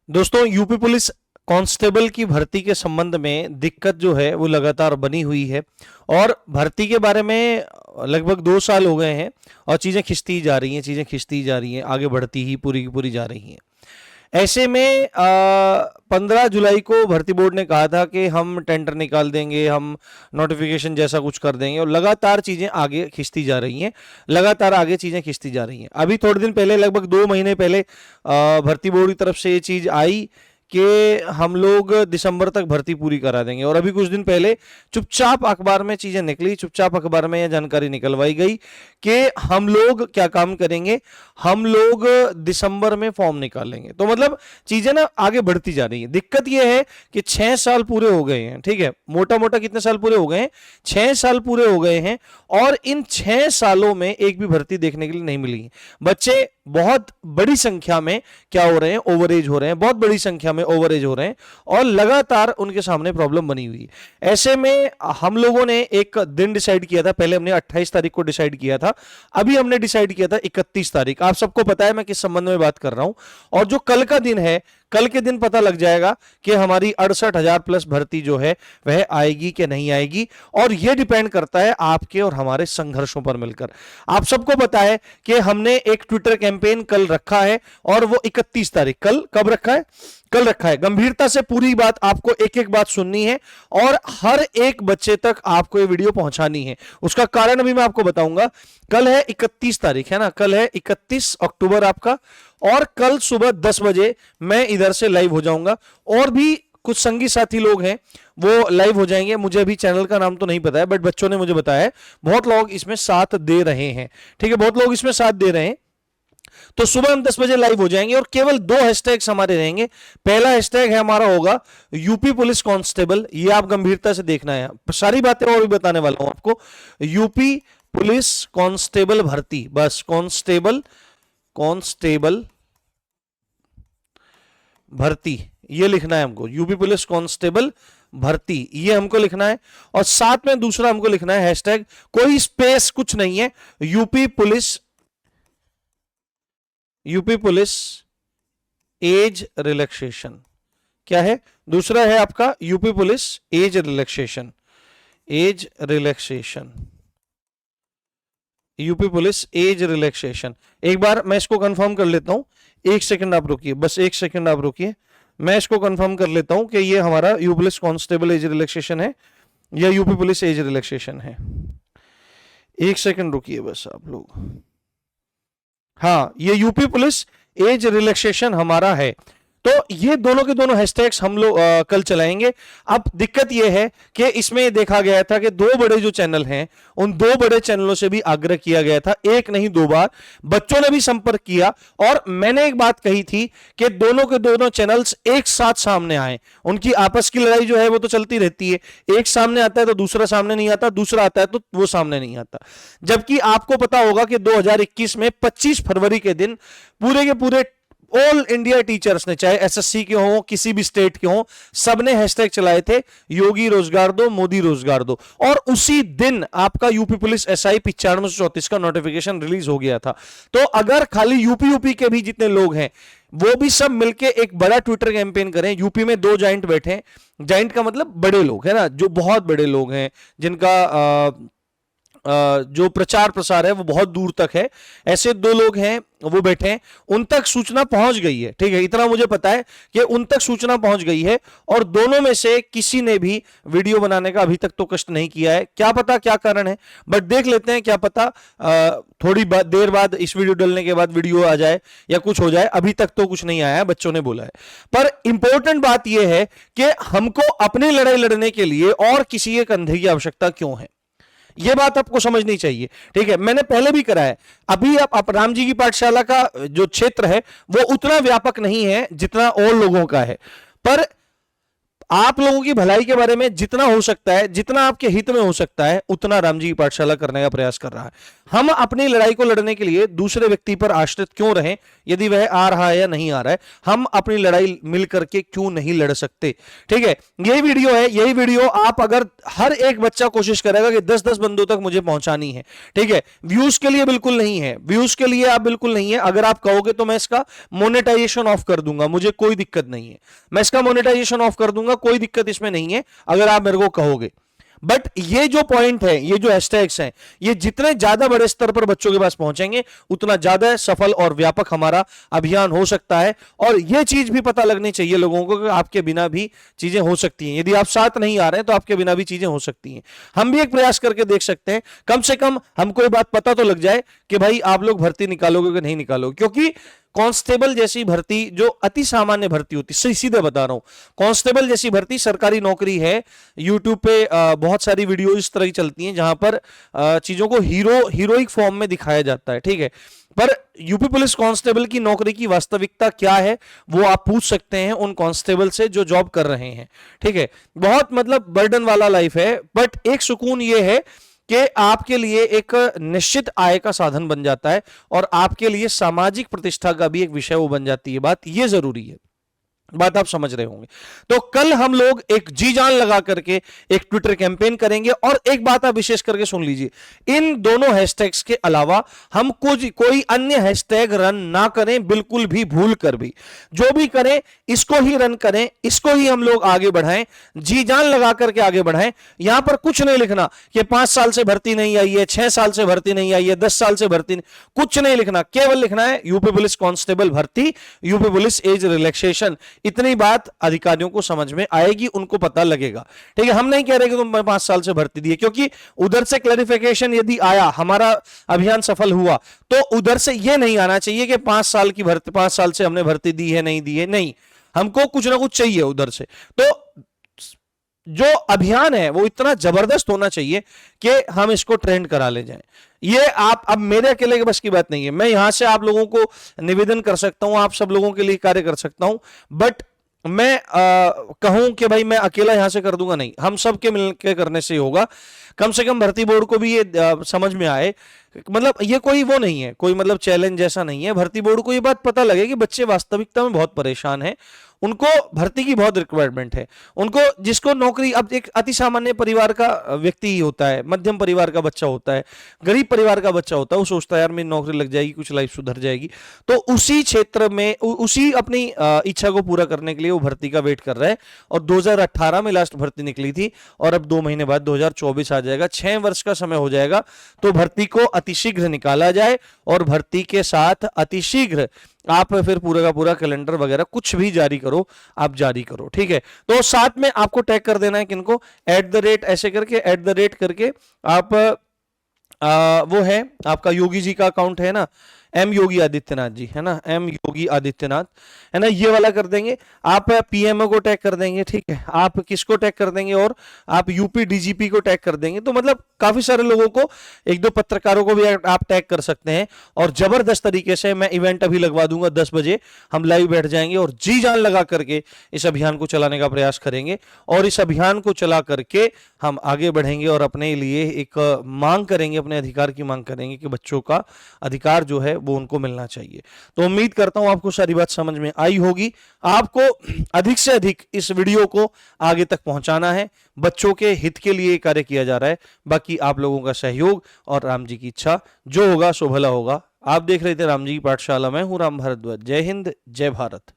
दोस्तों, UP police constable की भर्ती के संबंध में दिक्कत जो है वो लगातार बनी हुई है और भर्ती के बारे में लगभग 2 साल हो गए हैं और चीज़ें खिंचती जा रही हैं, चीज़ें खिंचती जा रही हैं, आगे बढ़ती ही पूरी की पूरी जा रही हैं। ऐसे में 15 जुलाई को भर्ती बोर्ड ने कहा था कि हम टेंडर निकाल देंगे, हम नोटिफिकेशन जैसा कुछ कर देंगे और लगातार चीज़ें आगे खिंचती जा रही हैं, लगातार आगे चीज़ें खिंचती जा रही हैं। अभी थोड़े दिन पहले, लगभग 2 महीने पहले भर्ती बोर्ड की तरफ से ये चीज़ आई कि हम लोग दिसंबर तक भर्ती पूरी करा देंगे और अभी कुछ दिन पहले चुपचाप अखबार में चीज़ें निकली, चुपचाप अखबार में यह जानकारी निकलवाई गई कि हम लोग क्या काम करेंगे, हम लोग दिसंबर में फॉर्म निकालेंगे। तो मतलब चीज़ें ना आगे बढ़ती जा रही हैं। दिक्कत यह है कि 6 साल पूरे हो गए हैं, ठीक है, मोटा मोटा कितने साल पूरे हो गए हैं, 6 साल पूरे हो गए हैं और इन 6 सालों में एक भी भर्ती देखने के लिए नहीं मिली। बच्चे बहुत बड़ी संख्या में क्या हो रहे हैं, ओवरेज हो रहे हैं, बहुत बड़ी संख्या में ओवरेज हो रहे हैं और लगातार उनके सामने प्रॉब्लम बनी हुई है। ऐसे में हम लोगों ने एक दिन डिसाइड किया था, पहले हमने 28 तारीख को डिसाइड किया था, अभी हमने डिसाइड किया था 31 तारीख। आप सबको पता है मैं किस संबंध में बात कर रहा हूं और जो कल का दिन है, कल के दिन पता लग जाएगा कि हमारी 68,000 प्लस भर्ती जो है वह आएगी कि नहीं आएगी और यह डिपेंड करता है आपके और हमारे संघर्षों पर मिलकर। आप सबको पता है कि हमने एक ट्विटर कैंपेन कल रखा है और वो 31 तारीख, कल कब रखा है, कल रखा है। गंभीरता से पूरी बात आपको एक एक बात सुननी है और हर एक बच्चे तक आपको ये वीडियो पहुंचानी है। उसका कारण अभी मैं आपको बताऊंगा। कल है 31 तारीख, है ना, कल है 31 अक्टूबर आपका और कल सुबह 10 बजे मैं इधर से लाइव हो जाऊंगा और भी कुछ संगी साथी लोग हैं वो लाइव हो जाएंगे। मुझे अभी चैनल का नाम तो नहीं पता है, बट बच्चों ने मुझे बताया है बहुत लोग इसमें साथ दे रहे हैं, ठीक है, बहुत लोग इसमें साथ दे रहे हैं। तो सुबह हम 10 बजे लाइव हो जाएंगे और केवल 2 हैशटैग्स हमारे रहेंगे। पहला हैशटैग है हमारा होगा यूपी पुलिस कांस्टेबल, ये आप गंभीरता से देखना है, सारी बातें और भी बताने वाला हूं आपको। यूपी पुलिस कांस्टेबल भर्ती, बस कांस्टेबल, कांस्टेबल भर्ती ये लिखना है हमको, यूपी पुलिस कांस्टेबल भर्ती ये हमको लिखना है और साथ में दूसरा हमको लिखना है हैशटैग, कोई स्पेस कुछ नहीं है, UP police, UP police age relaxation. क्या है दूसरा, है आपका UP police age relaxation, age relaxation, UP police age relaxation. एक बार मैं इसको कंफर्म कर लेता हूं, एक सेकंड आप रुकिए, बस एक सेकंड आप रुकिए, मैं इसको कंफर्म कर लेता हूं कि ये हमारा UP police constable age relaxation है या यूपी पुलिस एज रिलैक्सेशन है। एक सेकंड रुकिए बस आप लोग। हाँ, ये यूपी पुलिस एज रिलैक्सेशन हमारा है। तो ये दोनों के दोनों हैशटैग्स हम लोग कल चलाएंगे। अब दिक्कत ये है कि इसमें देखा गया था कि 2 बड़े जो चैनल हैं उन 2 बड़े चैनलों से भी आग्रह किया गया था, एक नहीं 2 बार बच्चों ने भी संपर्क किया और मैंने एक बात कही थी कि दोनों के दोनों चैनल्स एक साथ सामने आए। उनकी आपस की लड़ाई जो है वो तो चलती रहती है, एक सामने आता है तो दूसरा सामने नहीं आता, दूसरा आता है तो वो सामने नहीं आता। जबकि आपको पता होगा कि 2021 में 25 फरवरी के दिन पूरे के पूरे ऑल इंडिया टीचर्स ने, चाहे एसएससी के हों, किसी भी स्टेट के हों, सबने हैशटैग चलाए थे योगी रोजगार दो, मोदी रोजगार दो और उसी दिन आपका यूपी पुलिस एसआई 9534 का नोटिफिकेशन रिलीज हो गया था। तो अगर खाली यूपी के भी जितने लोग हैं वो भी सब मिलके एक बड़ा ट्विटर कैंपेन करें, यूपी में 2 जाइंट बैठे, जाइंट का मतलब बड़े लोग है ना, जो बहुत बड़े लोग हैं जिनका जो प्रचार प्रसार है वो बहुत दूर तक है, ऐसे 2 लोग हैं वो बैठे हैं, उन तक सूचना पहुंच गई है, ठीक है, इतना मुझे पता है कि उन तक सूचना पहुंच गई है और दोनों में से किसी ने भी वीडियो बनाने का अभी तक तो कष्ट नहीं किया है। क्या पता क्या कारण है, बट देख लेते हैं, क्या पता थोड़ी देर बाद इस वीडियो डलने के बाद वीडियो आ जाए या कुछ हो जाए। अभी तक तो कुछ नहीं आया है, बच्चों ने बोला है। पर इंपॉर्टेंट बात यह है कि हमको अपनी लड़ाई लड़ने के लिए और किसी के कंधे की आवश्यकता क्यों है, यह बात आपको समझनी चाहिए, ठीक है। मैंने पहले भी करा है, अभी आप राम जी की पाठशाला का जो क्षेत्र है वो उतना व्यापक नहीं है जितना और लोगों का है, पर आप लोगों की भलाई के बारे में जितना हो सकता है, जितना आपके हित में हो सकता है, उतना राम जी की पाठशाला करने का प्रयास कर रहा है। हम अपनी लड़ाई को लड़ने के लिए दूसरे व्यक्ति पर आश्रित क्यों रहें, यदि वह आ रहा है या नहीं आ रहा है? हम अपनी लड़ाई मिल करके क्यों नहीं लड़ सकते? ठीक है, यही वीडियो है, यही वीडियो आप अगर हर एक बच्चा कोशिश करेगा कि 10-10 बंदों तक मुझे पहुंचानी है, ठीक है, व्यूज के लिए बिल्कुल नहीं है, व्यूज के लिए आप बिल्कुल नहीं है। अगर आप कहोगे तो मैं इसका मोनेटाइजेशन ऑफ कर दूंगा, मुझे कोई दिक्कत नहीं है, मैं इसका मोनेटाइजेशन ऑफ कर दूंगा, कोई दिक्कत इसमें नहीं है अगर आप मेरे को कहोगे। बट ये जो पॉइंट है, ये जो हैशटैग्स हैं, ये जितने ज्यादा बड़े स्तर पर बच्चों के पास पहुंचेंगे, उतना ज्यादा सफल और व्यापक हमारा अभियान हो सकता है। और ये चीज भी पता लगनी चाहिए लोगों को कि आपके बिना भी चीजें हो सकती हैं। यदि आप साथ नहीं आ रहे हैं तो आपके बिना भी चीजें हो सकती हैं। हम भी एक प्रयास करके देख सकते हैं, कम से कम हमको ये बात पता तो लग जाए कि भाई आप लोग भर्ती निकालोगे कि नहीं निकालोगे। क्योंकि कांस्टेबल जैसी भर्ती जो अति सामान्य भर्ती होती, सही सीधे बता रहा हूं, कांस्टेबल जैसी भर्ती सरकारी नौकरी है। यूट्यूब पे बहुत सारी वीडियो इस तरह की चलती हैं जहां पर चीजों को हीरोइक फॉर्म में दिखाया जाता है, ठीक है। पर यूपी पुलिस कांस्टेबल की नौकरी की वास्तविकता क्या है वो आप पूछ सकते हैं उन कांस्टेबल से जो जॉब कर रहे हैं, ठीक है। बहुत मतलब बर्डन वाला लाइफ है, बट एक सुकून ये है कि आपके लिए एक निश्चित आय का साधन बन जाता है और आपके लिए सामाजिक प्रतिष्ठा का भी एक विषय वो बन जाती है। बात ये जरूरी है, बात आप समझ रहे होंगे। तो कल हम लोग एक जी जान लगा करके एक ट्विटर कैंपेन करेंगे। और एक बात आप विशेष करके सुन लीजिए, इन दोनों हैशटैग्स के अलावा हम कोई अन्य हैशटैग रन ना करें, बिल्कुल भी भूल कर भी। जो भी करें इसको ही रन करें, इसको ही हम लोग आगे बढ़ाएं, जी जान लगा करके आगे बढ़ाएं। यहां पर कुछ नहीं लिखना कि 5 साल से भर्ती नहीं आई है, 6 साल से भर्ती नहीं आई है, 10 साल से भर्ती नहीं, कुछ नहीं लिखना। केवल लिखना है यूपी पुलिस कांस्टेबल भर्ती, यूपी पुलिस एज रिलैक्सेशन। इतनी बात अधिकारियों को समझ में आएगी, उनको पता लगेगा, ठीक है। हम नहीं कह रहे कि तुम 5 साल से भर्ती दी, क्योंकि उधर से क्लैरिफिकेशन यदि आया, हमारा अभियान सफल हुआ, तो उधर से यह नहीं आना चाहिए कि 5 साल की भर्ती, 5 साल से हमने भर्ती दी है, नहीं दी है, नहीं, हमको कुछ ना कुछ चाहिए उधर से। तो जो अभियान है वो इतना जबरदस्त होना चाहिए कि हम इसको ट्रेंड करा ले जाएं। ये आप, अब मेरे अकेले के बस की बात नहीं है, मैं यहां से आप लोगों को निवेदन कर सकता हूं, आप सब लोगों के लिए कार्य कर सकता हूं, बट मैं कहूं कि भाई मैं अकेला यहां से कर दूंगा, नहीं, हम सब के मिलकर करने से होगा। कम से कम भर्ती बोर्ड को भी ये समझ में आए, मतलब ये कोई वो नहीं है, कोई मतलब चैलेंज जैसा नहीं है। भर्ती बोर्ड को ये बात पता लगे कि बच्चे वास्तविकता में बहुत परेशान हैं, उनको भर्ती की बहुत रिक्वायरमेंट है, उनको जिसको नौकरी, अब एक अति सामान्य परिवार का व्यक्ति ही होता है, मध्यम परिवार का बच्चा होता है, गरीब परिवार का बच्चा होता है, वो सोचता है यार मेरी नौकरी लग जाएगी, कुछ लाइफ सुधर जाएगी, तो उसी क्षेत्र में उसी अपनी इच्छा को पूरा करने के लिए वो भर्ती का वेट कर रहा है। और 2018 में लास्ट भर्ती निकली थी और अब 2 महीने बाद 2024 आ जाएगा, 6 वर्ष का समय हो जाएगा। तो भर्ती को अतिशीघ्र निकाला जाए और भर्ती के साथ अतिशीघ्र आप फिर पूरा का पूरा कैलेंडर वगैरह कुछ भी जारी करो, आप जारी करो, ठीक है। तो साथ में आपको टैग कर देना है किनको, @ ऐसे करके @ करके आप वो है आपका योगी जी का अकाउंट है ना, एम योगी आदित्यनाथ जी, है ना, एम योगी आदित्यनाथ, है ना, ये वाला कर देंगे। आप पीएमओ को टैग कर देंगे, ठीक है, आप किसको टैग कर देंगे, और आप यूपी डीजीपी को टैग कर देंगे। तो मतलब काफी सारे लोगों को, 1-2 पत्रकारों को भी आप टैग कर सकते हैं। और जबरदस्त तरीके से मैं इवेंट अभी लगवा दूंगा, 10 बजे हम लाइव बैठ जाएंगे और जी जान लगा करके इस अभियान को चलाने का प्रयास करेंगे। और इस अभियान को चला करके हम आगे बढ़ेंगे और अपने लिए एक मांग करेंगे, अपने अधिकार की मांग करेंगे कि बच्चों का अधिकार जो है वो उनको मिलना चाहिए। तो उम्मीद करता हूं आपको सारी बात समझ में आई होगी। आपको अधिक से अधिक इस वीडियो को आगे तक पहुंचाना है, बच्चों के हित के लिए कार्य किया जा रहा है। बाकी आप लोगों का सहयोग और राम जी की इच्छा, जो होगा सो भला होगा। आप देख रहे थे राम जी की पाठशाला, मैं हूं राम भारद्वाज। जय हिंद, जय भारत।